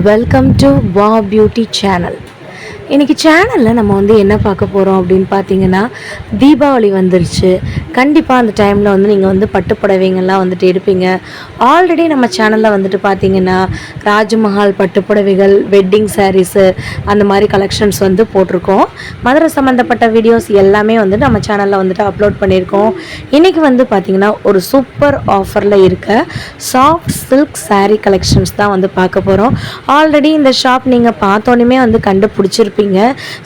Welcome to வா beauty channel. இன்றைக்கி சேனலில் நம்ம என்ன பார்க்க போகிறோம் அப்படின்னு பார்த்தீங்கன்னா, தீபாவளி வந்துருச்சு. கண்டிப்பாக அந்த டைமில் நீங்கள் பட்டு புடவைங்கள்லாம் எடுப்பீங்க. ஆல்ரெடி நம்ம சேனலில் பார்த்தீங்கன்னா ராஜ்மஹால் பட்டு புடவைகள், வெட்டிங் சாரீஸு, அந்த மாதிரி கலெக்ஷன்ஸ் போட்டிருக்கோம். மதுரை சம்மந்தப்பட்ட வீடியோஸ் எல்லாமே நம்ம சேனலில் அப்லோட் பண்ணியிருக்கோம். இன்றைக்கி பார்த்தீங்கன்னா ஒரு சூப்பர் ஆஃபரில் இருக்க சாஃப்ட் சில்க் சாரீ கலெக்ஷன்ஸ் தான் பார்க்க போகிறோம். ஆல்ரெடி இந்த ஷாப் நீங்கள் பார்த்தோன்னே கண்டுபிடிச்சிருப்பீங்க.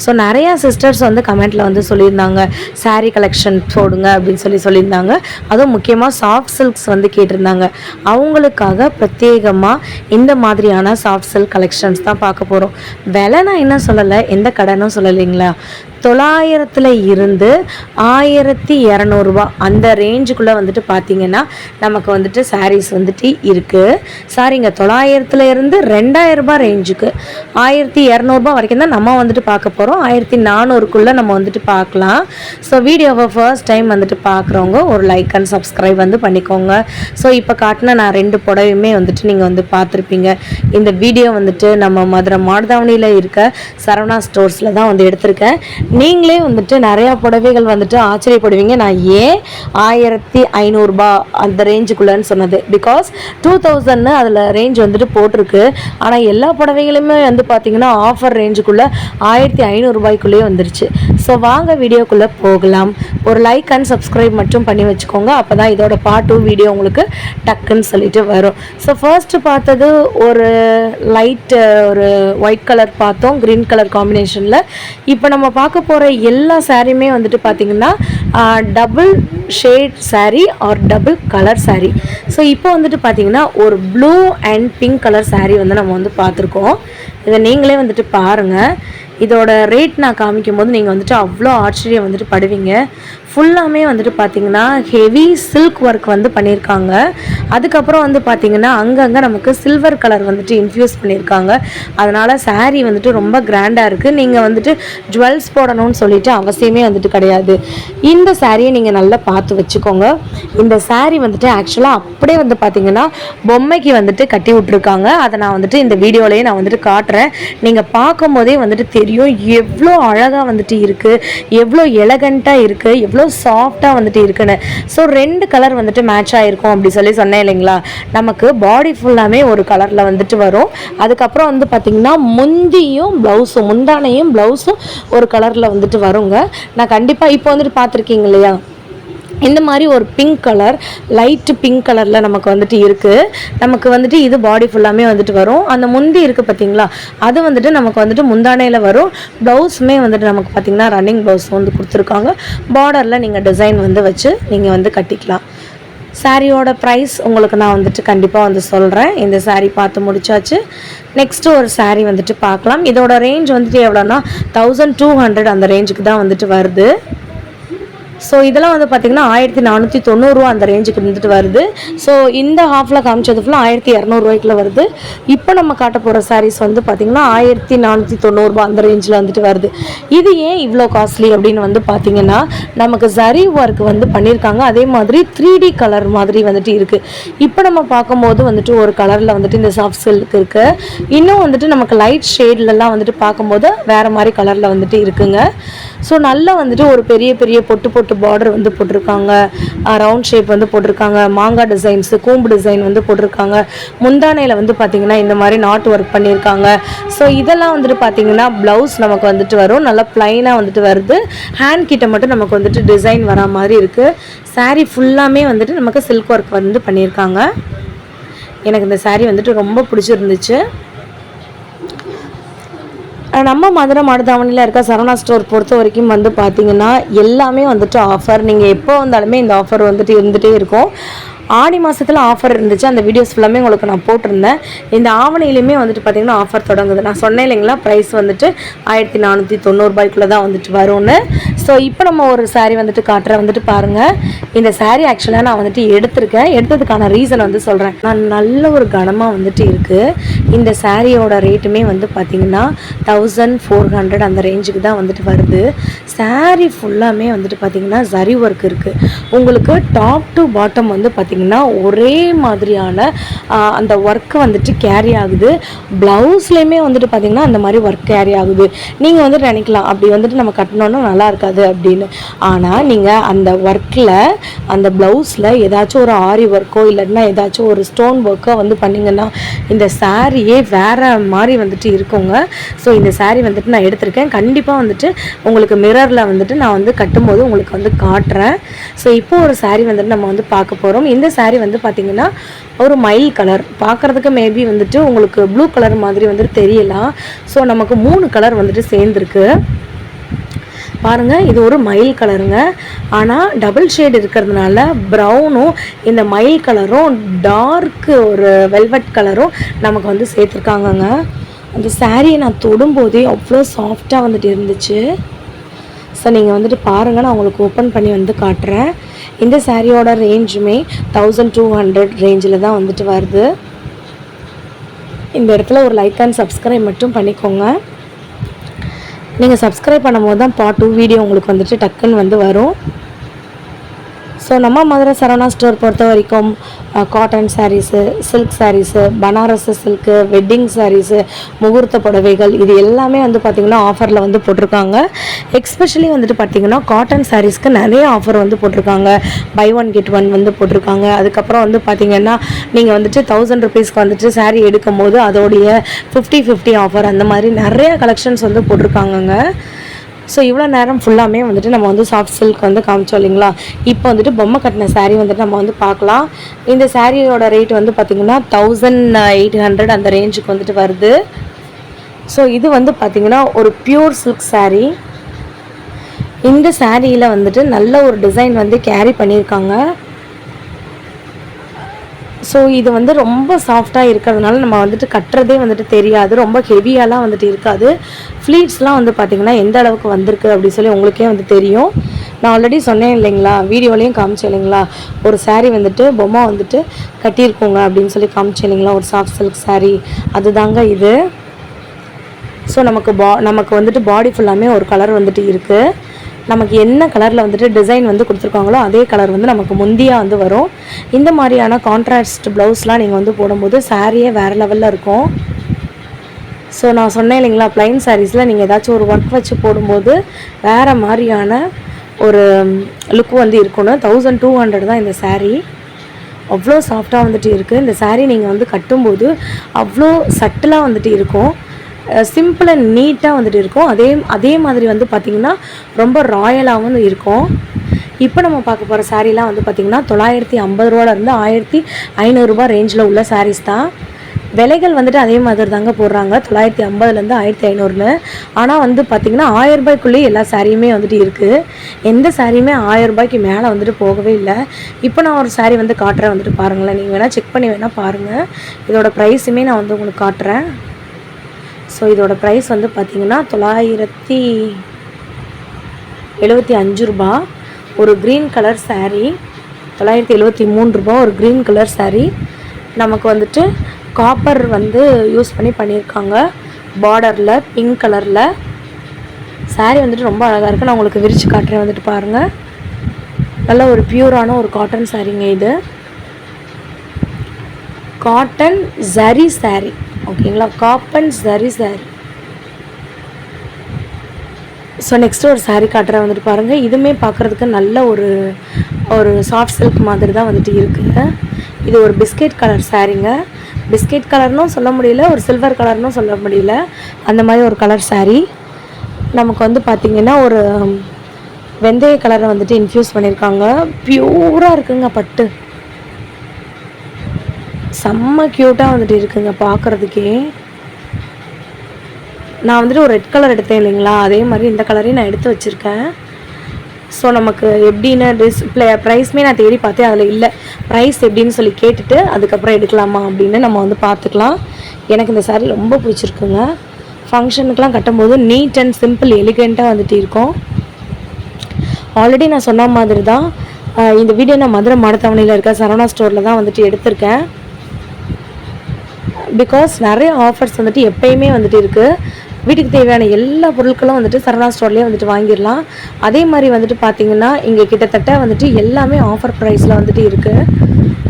ஸோ நிறையா சிஸ்டர்ஸ் கமெண்ட்டில் சொல்லியிருந்தாங்க, சாரீ கலெக்ஷன் போடுங்க அப்படின்னு சொல்லியிருந்தாங்க. அதுவும் முக்கியமாக சாஃப்ட் சில்க்ஸ் கேட்டிருந்தாங்க. அவங்களுக்காக பிரத்யேகமாக இந்த மாதிரியான சாஃப்ட் சில்க் கலெக்ஷன்ஸ் தான் பார்க்க போகிறோம். விலை நான் என்ன சொல்லலை, எந்த கடைனும் சொல்லலைங்களா. 900 இருந்து 1200 அந்த ரேஞ்சுக்குள்ளே பார்த்தீங்கன்னா நமக்கு சாரீஸ் இருக்குது. சாரிங்க, 900 இருந்து 2000 ரேஞ்சுக்கு 1200 வரைக்கும் தான் நம்ம பார்க்க போகிறோம். 1400க்குள்ளே நம்ம பார்க்கலாம். ஸோ வீடியோவை ஃபர்ஸ்ட் டைம் பார்க்குறவங்க ஒரு லைக் அண்ட் சப்ஸ்கிரைப் பண்ணிக்கோங்க. ஸோ இப்போ காட்டின நான் 2 புடவையுமே நீங்கள் பார்த்துருப்பீங்க. இந்த வீடியோ நம்ம மதுரை மாடுதாவணியில் இருக்க சரவணா ஸ்டோர்ஸில் தான் எடுத்திருக்கேன். நீங்களே நிறையா புடவைகள் ஆச்சரியப்படுவீங்க. நான் ஏன் 1500 அந்த ரேஞ்சுக்குள்ளேன்னு சொன்னது, பிகாஸ் 2000 அதில் ரேஞ்ச் போட்டிருக்கு. ஆனால் எல்லா புடவைகளுமே பார்த்தீங்கன்னா ஆஃபர் ரேஞ்சுக்குள்ளே 1500 வந்துருச்சு. ஸோ வாங்க வீடியோக்குள்ளே போகலாம். ஒரு லைக் அண்ட் சப்ஸ்கிரைப் மட்டும் பண்ணி வச்சுக்கோங்க. அப்போ தான் இதோட பார்ட் 2 வீடியோ உங்களுக்கு டக்குன்னு சொல்லிட்டு வரும். ஸோ ஃபர்ஸ்ட் பார்த்தது ஒரு லைட் ஒரு ஒயிட் கலர் பார்த்தோம், க்ரீன் கலர் காம்பினேஷனில். இப்போ நம்ம பார்க்க போகிற எல்லா சாரியுமே பார்த்தீங்கன்னா double shade sari or double colour sari. So இப்போ பார்த்தீங்கன்னா ஒரு blue and pink colour sari நம்ம பார்த்துருக்கோம். இதை நீங்களே பாருங்கள். இதோட ரேட் நான் காமிக்கும் போது நீங்கள் அவ்வளோ ஆச்சரியம் படுவீங்க. ஃபுல்லாமே பார்த்தீங்கன்னா ஹெவி சில்க் ஒர்க் பண்ணியிருக்காங்க. அதுக்கப்புறம் பார்த்தீங்கன்னா அங்கங்கே நமக்கு சில்வர் கலர் இன்ஃப்யூஸ் பண்ணியிருக்காங்க. அதனால் சாரீ ரொம்ப கிராண்டாக இருக்குது. நீங்கள் ஜுவல்ஸ் போடணும்னு சொல்லிட்டு அவசியமே கிடையாது. இந்த சாரியை நீங்கள் நல்லா பார்த்து வச்சுக்கோங்க. இந்த சாரீ ஆக்சுவலாக அப்படியே பார்த்தீங்கன்னா பொம்மைக்கு கட்டி விட்ருக்காங்க. அதை நான் இந்த வீடியோலேயே நான் காட்டுறேன். நீங்கள் பார்க்கும் போதே தெரியும் எவ்வளோ அழகாக இருக்குது, எவ்வளோ எலகண்ட்டாக இருக்குது, எவ்வளோ சாஃப்டாக இருக்குன்னு. ஸோ 2 கலர் மேட்ச் ஆகிருக்கும் அப்படி சொன்னேன் இல்லைங்களா. நமக்கு பாடி ஃபுல்லாமே ஒரு கலரில் வரும். அதுக்கப்புறம் பார்த்தீங்கன்னா முந்தியும் ப்ளவுஸும், முந்தானையும் ப்ளவுஸும் ஒரு கலரில் வருங்க. நான் கண்டிப்பாக இப்போ பார்த்துருக்கீங்க இல்லையா, இந்த மாதிரி ஒரு பிங்க் கலர், லைட்டு பிங்க் கலரில் நமக்கு இருக்குது. நமக்கு இது பாடி ஃபுல்லாமே வரும். அந்த முந்தி இருக்குது பார்த்தீங்களா, அது நமக்கு முந்தானையில் வரும். ப்ளவுஸுமே நமக்கு பார்த்திங்கன்னா ரன்னிங் ப்ளவுஸ் கொடுத்துருக்காங்க. பார்டரில் நீங்கள் டிசைன் வச்சு நீங்கள் கட்டிக்கலாம். சாரியோட ப்ரைஸ் உங்களுக்கு நான் கண்டிப்பாக சொல்கிறேன். இந்த சாரீ பார்த்து முடிச்சாச்சு. நெக்ஸ்ட்டு ஒரு சாரீ பார்க்கலாம். இதோட ரேஞ்ச் எவ்வளோன்னா 1200 அந்த ரேஞ்சுக்கு தான் வருது. ஸோ இதெல்லாம் பார்த்திங்கன்னா 1490 அந்த ரேஞ்சுக்கு வருது. ஸோ இந்த ஹாஃபில் காமிச்சது ஃபுல்லாக 1200 வருது. இப்போ நம்ம காட்ட போகிற சாரீஸ் பார்த்திங்கன்னா 1490 அந்த ரேஞ்சில் வருது. இது ஏன் இவ்வளோ காஸ்ட்லி அப்படின்னு பார்த்திங்கன்னா, நமக்கு ஜரி ஒர்க் பண்ணியிருக்காங்க. அதே மாதிரி 3D கலர் மாதிரி இருக்குது. இப்போ நம்ம பார்க்கும்போது ஒரு கலரில் இந்த சாஃப்ட் சில்க் இருக்குது. இன்னும் நமக்கு லைட் ஷேட்லலாம் பார்க்கும்போது வேறு மாதிரி கலரில் இருக்குங்க. ஸோ நல்லா ஒரு பெரிய பெரிய பொட்டு பார்டர் போட்டிருக்காங்க. ரவுண்ட் ஷேப் போட்டிருக்காங்க. மாங்காய் டிசைன்ஸு, கூம்பு டிசைன் போட்டிருக்காங்க. முந்தானையில் பார்த்தீங்கன்னா இந்த மாதிரி நாட் ஒர்க் பண்ணியிருக்காங்க. ஸோ இதெல்லாம் பார்த்தீங்கன்னா ப்ளவுஸ் நமக்கு வரும். நல்லா ப்ளைனாக வருது. ஹேண்ட் கிட்ட மட்டும் நமக்கு டிசைன் வரா மாதிரி இருக்குது. சாரீ ஃபுல்லாமே நமக்கு சில்க் ஒர்க் பண்ணியிருக்காங்க. எனக்கு இந்த சாரீ ரொம்ப பிடிச்சிருந்துச்சு. நம்ம மதுரை மாடுதாவணியில் இருக்க சரவணா ஸ்டோர் பொறுத்த வரைக்கும் பார்த்தீங்கன்னா எல்லாமே ஆஃபர். நீங்கள் எப்போ வந்தாலுமே இந்த ஆஃபர் இருந்துகிட்டே இருக்கும். ஆடி மாதத்தில் ஆஃபர் இருந்துச்சு. அந்த வீடியோஸ் ஃபுல்லாமே உங்களுக்கு நான் போட்டிருந்தேன். இந்த ஆவணிலையுமே பார்த்திங்கன்னா ஆஃபர் தொடங்குது. நான் சொன்னேன் இல்லைங்களா, ப்ரைஸ் 1490 தான் வரும்னு. ஸோ இப்போ நம்ம ஒரு சாரீ காட்டுறேன். பாருங்கள். இந்த சாரீ ஆக்சுவலாக நான் எடுத்திருக்கேன். எடுத்ததுக்கான ரீசன் சொல்கிறேன். நான் நல்ல ஒரு கனமாக இருக்குது. இந்த சாரியோட ரேட்டுமே பார்த்திங்கன்னா 1400 அந்த ரேஞ்சுக்கு தான் வருது. சாரீ ஃபுல்லாமே பார்த்திங்கன்னா ஜரி ஒர்க் இருக்குது. உங்களுக்கு டாப் டு பாட்டம் பார்த்திங்கன்னா பார்த்திங்கன்னா ஒரே மாதிரியான அந்த ஒர்க்கு வந்துட்டு கேரி ஆகுது. ப்ளவுஸ்லேயுமே வந்துட்டு பார்த்திங்கன்னா அந்த மாதிரி ஒர்க் கேரி ஆகுது. நீங்கள் வந்துட்டு நினைக்கலாம் அப்படி வந்துட்டு நம்ம கட்டினோன்னா நல்லா இருக்காது அப்படின்னு. ஆனால் நீங்கள் அந்த ஒர்க்கில் அந்த ப்ளவுஸில் ஏதாச்சும் ஒரு ஆரி ஒர்க்கோ இல்லைன்னா ஏதாச்சும் ஒரு ஸ்டோன் ஒர்க்கோ வந்து பண்ணிங்கன்னா இந்த சாரியே வேறு மாதிரி வந்துட்டு இருக்குங்க. ஸோ இந்த சாரீ வந்துட்டு நான் எடுத்திருக்கேன். கண்டிப்பாக வந்துட்டு உங்களுக்கு மிரரில் வந்துட்டு நான் வந்து கட்டும்போது உங்களுக்கு வந்து காட்டுறேன். ஸோ இப்போ ஒரு சாரீ வந்துட்டு நம்ம வந்து பார்க்க போகிறோம். இந்த சாரீ வந்து பார்த்திங்கன்னா ஒரு மயில் கலர், பார்க்குறதுக்கு மேபி வந்துட்டு உங்களுக்கு ப்ளூ கலர் மாதிரி வந்துட்டு தெரியலாம். ஸோ நமக்கு 3 கலர் வந்துட்டு சேர்ந்துருக்கு பாருங்கள். இது ஒரு மயில் கலருங்க. ஆனால் டபுள் ஷேட் இருக்கிறதுனால ப்ரௌனும் இந்த மயில் கலரும் டார்க்கு ஒரு வெல்வெட் கலரும் நமக்கு வந்து சேர்த்துருக்காங்கங்க. அந்த சாரியை நான் தொடும்போதே அவ்வளோ சாஃப்டாக வந்துட்டு இருந்துச்சு. ஸோ நீங்கள் வந்துட்டு பாருங்கள், நான் உங்களுக்கு ஓப்பன் பண்ணி வந்து காட்டுறேன். இந்த சாரியோட ரேஞ்சுமே 1200 ரேஞ்சில் தான் வந்துட்டு வருது. இந்த இடத்துல ஒரு லைக் அண்ட் சப்ஸ்கிரைப் மட்டும் பண்ணிக்கோங்க. நீங்கள் சப்ஸ்கிரைப் பண்ணும்போது தான் பார்ட் 2 வீடியோ உங்களுக்கு வந்துட்டு டக்குன்னு வந்து வரும். ஸோ நம்ம மதுரை சரவணா ஸ்டோர் பொறுத்த வரைக்கும் cotton saris, silk saris, Banaras silk, wedding saris, முகூர்த்த புடவைகள் இது எல்லாமே வந்து பார்த்திங்கன்னா ஆஃபரில் வந்து போட்டிருக்காங்க. எக்ஸ்பெஷலி வந்துட்டு பார்த்திங்கன்னா காட்டன் சாரீஸ்க்கு நிறைய ஆஃபர் வந்து போட்டிருக்காங்க. பை 1 get 1 வந்து போட்டிருக்காங்க. அதுக்கப்புறம் வந்து பார்த்திங்கன்னா நீங்கள் வந்துட்டு 1000 rupeesக்கு வந்துட்டு சாரீ எடுக்கும் போது அதோடைய 50-50 ஆஃபர் அந்த மாதிரி நிறைய கலெக்ஷன்ஸ் வந்து போட்டிருக்காங்கங்க. ஸோ இவ்வளோ நேரம் ஃபுல்லாமே வந்துட்டு நம்ம வந்து சாஃப்ட் சில்க் வந்து காமிச்சோம் இல்லைங்களா. இப்போ வந்துட்டு பொம்மை கட்டின சாரீ வந்துட்டு நம்ம வந்து பார்க்கலாம். இந்த சாரியோட ரேட் வந்து பார்த்திங்கன்னா 1800 அந்த ரேஞ்சுக்கு வந்துட்டு வருது. ஸோ இது வந்து பார்த்திங்கன்னா ஒரு பியூர் சில்க் சாரீ. இந்த சாரியில் வந்துட்டு நல்ல ஒரு டிசைன் வந்து கேரி பண்ணியிருக்காங்க. ஸோ இது வந்து ரொம்ப சாஃப்டாக இருக்கிறதுனால நம்ம வந்துட்டு கட்டுறதே வந்துட்டு தெரியாது. ரொம்ப ஹெவியாலாம் வந்துட்டு இருக்காது. ஃப்ளீட்ஸ்லாம் வந்து பார்த்திங்கன்னா எந்த அளவுக்கு வந்திருக்கு அப்படின்னு சொல்லி உங்களுக்கே வந்து தெரியும். நான் ஆல்ரெடி சொன்னேன் இல்லைங்களா, வீடியோலையும் காமிச்சேன் இல்லைங்களா, ஒரு சாரீ வந்துட்டு பொம்மை வந்துட்டு கட்டியிருக்கோங்க அப்படின்னு சொல்லி காமிச்சேன் இல்லைங்களா, ஒரு சாஃப்ட் சில்க் சாரீ அதுதாங்க இது. ஸோ நமக்கு வந்துட்டு பாடி ஃபுல்லாமே ஒரு கலர் வந்துட்டு இருக்குது. நமக்கு என்ன கலரில் வந்துட்டு டிசைன் வந்து கொடுத்துருக்காங்களோ அதே கலர் வந்து நமக்கு முந்தியாக வந்து வரும். இந்த மாதிரியான கான்ட்ராஸ்ட் ப்ளவுஸ்லாம் நீங்கள் வந்து போடும்போது சாரியே வேறு லெவலில் இருக்கும். ஸோ நான் சொன்னேன் இல்லைங்களா, ப்ளைன் சாரீஸில் நீங்கள் ஏதாச்சும் ஒரு ஒர்க் வச்சு போடும்போது வேறு மாதிரியான ஒரு லுக் வந்து இருக்கணும். 1200 தான் இந்த சாரீ. அவ்வளோ சாஃப்டாக வந்துட்டு இருக்குது. இந்த சாரீ நீங்கள் வந்து கட்டும்போது அவ்வளோ சட்டிலாக வந்துட்டு இருக்கும். சிம்பிள் அண்ட் நீட்டாக வந்துட்டு இருக்கும். அதே மாதிரி வந்து பார்த்திங்கன்னா ரொம்ப ராயலாகவும் இருக்கும். இப்போ நம்ம பார்க்க போகிற சாரீலாம் வந்து பார்த்திங்கன்னா 950 ரூபாலேருந்து 1500 ரேஞ்சில் உள்ள சாரீஸ் தான். விலைகள் வந்துட்டு அதே மாதிரி தாங்க போடுறாங்க, 950லேருந்து 1500. ஆனால் வந்து பார்த்திங்கன்னா 1000 ரூபாய்க்குள்ளேயே எல்லா சாரியுமே வந்துட்டு இருக்குது. எந்த சாரியுமே 1000 ரூபாய்க்கு மேலே வந்துட்டு போகவே இல்லை. இப்போ நான் ஒரு சாரீ வந்து காட்டுறேன், வந்துட்டு பாருங்களேன். நீங்கள் வேணால் செக் பண்ணி வேணால் பாருங்கள். இதோட ப்ரைஸுமே நான் வந்து உங்களுக்கு காட்டுறேன். ஸோ இதோட ப்ரைஸ் வந்து பார்த்திங்கன்னா 975 ரூபா. ஒரு க்ரீன் கலர் சாரீ 973 ரூபா. ஒரு க்ரீன் கலர் சாரீ நமக்கு வந்துட்டு காப்பர் வந்து யூஸ் பண்ணியிருக்காங்க. பார்டரில் பிங்க் கலரில் சாரீ வந்துட்டு ரொம்ப அழகாக இருக்குது. நான் உங்களுக்கு விரித்து காட்டுறேன், வந்துட்டு பாருங்கள். நல்ல ஒரு பியூரான ஒரு காட்டன் சாரீங்க இது. காட்டன் ஜரி சாரீ, ஓகேங்களா, cotton zari sari. So next ஒரு சாரீ காட்டுறேன், வந்துட்டு பாருங்கள். இதுவுமே பார்க்குறதுக்கு நல்ல ஒரு சாஃப்ட் சில்க் மாதிரி தான் வந்துட்டு இருக்குது. இது ஒரு பிஸ்கெட் கலர் சாரீங்க. பிஸ்கெட் கலர்னும் சொல்ல முடியல, ஒரு சில்வர் கலர்னும் சொல்ல முடியல, அந்த மாதிரி ஒரு கலர் சாரீ. நமக்கு வந்து பார்த்திங்கன்னா ஒரு வெந்தய கலரை வந்துட்டு இன்ஃப்யூஸ் பண்ணியிருக்காங்க. பியூராக இருக்குங்க பட்டு. செம்ம க்யூட்டாக வந்துட்டு இருக்குங்க பார்க்குறதுக்கே. நான் வந்துட்டு ஒரு ரெட் கலர் எடுத்தேன் இல்லைங்களா, அதே மாதிரி இந்த கலரையும் நான் எடுத்து வச்சுருக்கேன். ஸோ நமக்கு எப்படின்னு ப்ரைஸ்மே நான் தேடி பார்த்தேன், அதில் இல்லை. ப்ரைஸ் எப்படின்னு சொல்லி கேட்டுட்டு அதுக்கப்புறம் எடுக்கலாமா அப்படின்னு நம்ம வந்து பார்த்துக்கலாம். எனக்கு இந்த சாரீ ரொம்ப பிடிச்சிருக்குங்க. ஃபங்க்ஷனுக்கெலாம் கட்டும்போது நீட் அண்ட் சிம்பிள் எலிகெண்ட்டாக வந்துட்டு இருக்கும். ஆல்ரெடி நான் சொன்ன மாதிரி தான் இந்த வீடியோ நான் மதுரை மாடத்தாவணியில் இருக்க சரவணா ஸ்டோரில் தான் வந்துட்டு எடுத்திருக்கேன். பிகாஸ் நிறைய ஆஃபர்ஸ் வந்துட்டு எப்பயுமே வந்துட்டு இருக்குது. வீட்டுக்கு தேவையான எல்லா பொருட்களும் வந்துட்டு சரவணா ஸ்டோர்லேயே வந்துட்டு வாங்கிடலாம். அதே மாதிரி வந்துட்டு பார்த்திங்கன்னா இங்கே கிட்டத்தட்ட வந்துட்டு எல்லாமே ஆஃபர் ப்ரைஸில் வந்துட்டு இருக்குது.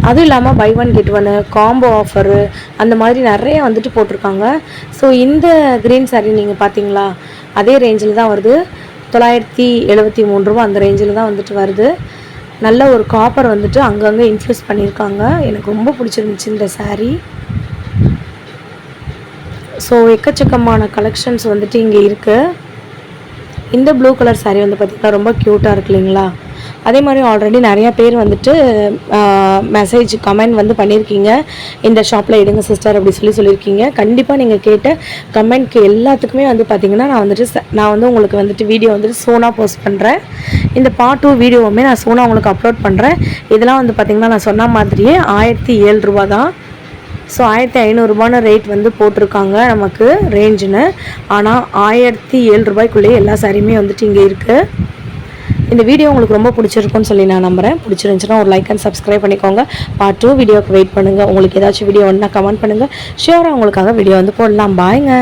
அதுவும் இல்லாமல் பை ஒன் கெட் ஒன்று காம்போ ஆஃபரு அந்த மாதிரி நிறைய வந்துட்டு போட்டிருக்காங்க. ஸோ இந்த க்ரீன் சாரீ நீங்கள் பார்த்தீங்களா, அதே ரேஞ்சில் தான் வருது. 973 ரூபா அந்த ரேஞ்சில் தான் வந்துட்டு வருது. நல்ல ஒரு காப்பர் வந்துட்டு அங்கங்கே இன்ஃப்யூஸ் பண்ணியிருக்காங்க. எனக்கு ரொம்ப பிடிச்சிருந்துச்சு இந்த சாரீ. ஸோ எக்கச்சக்கமான கலெக்ஷன்ஸ் வந்துட்டு இங்கே இருக்குது. இந்த ப்ளூ கலர் சாரீ வந்து பார்த்திங்கன்னா ரொம்ப க்யூட்டாக இருக்கு இல்லைங்களா. அதே மாதிரி ஆல்ரெடி நிறையா பேர் வந்துட்டு மெசேஜ் கமெண்ட் வந்து பண்ணியிருக்கீங்க, இந்த ஷாப்பில் எடுங்க சிஸ்டர் அப்படி சொல்லியிருக்கீங்க. கண்டிப்பாக நீங்கள் கேட்ட கமெண்ட்க்கு எல்லாத்துக்குமே வந்து பார்த்திங்கன்னா நான் வந்து உங்களுக்கு வந்துட்டு வீடியோ வந்துட்டு சோனாக போஸ்ட் பண்ணுறேன். இந்த பார்ட் 2 வீடியோவுமே நான் சோனா உங்களுக்கு அப்லோட் பண்ணுறேன். இதெல்லாம் வந்து பார்த்திங்கன்னா நான் சொன்ன மாதிரியே 1007 ரூபா தான். ஸோ 1500 ரூபான்னு ரேட் வந்து போட்டிருக்காங்க நமக்கு ரேஞ்சுன்னு. ஆனால் 1007 ரூபாய்க்குள்ளேயே எல்லா சாரியுமே வந்துட்டு இங்கே இருக்குது. இந்த வீடியோ உங்களுக்கு ரொம்ப பிடிச்சிருக்குன்னு சொல்லி நான் நம்புகிறேன். பிடிச்சிருந்துச்சுன்னா ஒரு லைக் அண்ட் சப்ஸ்கிரைப் பண்ணிக்கோங்க. பார்ட் 2 வீடியோக்கு வெயிட் பண்ணுங்கள். உங்களுக்கு ஏதாச்சும் வீடியோ வேணுன்னா கமெண்ட் பண்ணுங்கள். ஷியோராக உங்களுக்காக வீடியோ வந்து போடலாம். பாய்ங்க.